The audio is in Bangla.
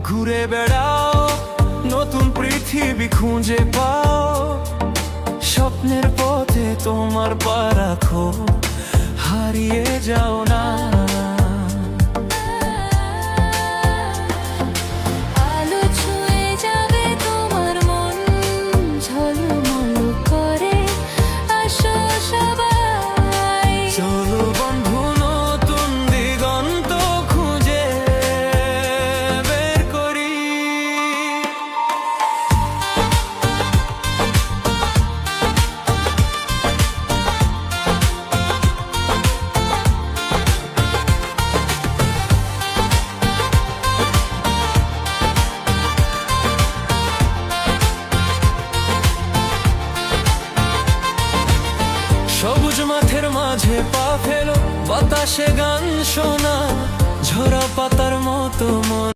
ঘুরে বেড়াও, নতুন পৃথিবী খুঁজে পাও। স্বপ্নের পথে তোমার পা রাখো, হারিয়ে যাও না। আলো ছুঁয়ে যাবে তোমার মন, ঝলমল করে আসো সবাই। চলো বন্ধু, নতুন দিগন্ত খুঁজে বের করি। সবুজ মাঠের মাঝে পা ফেলো, বাতাসে গান শোনা, ঝরা পাতার মতো মন।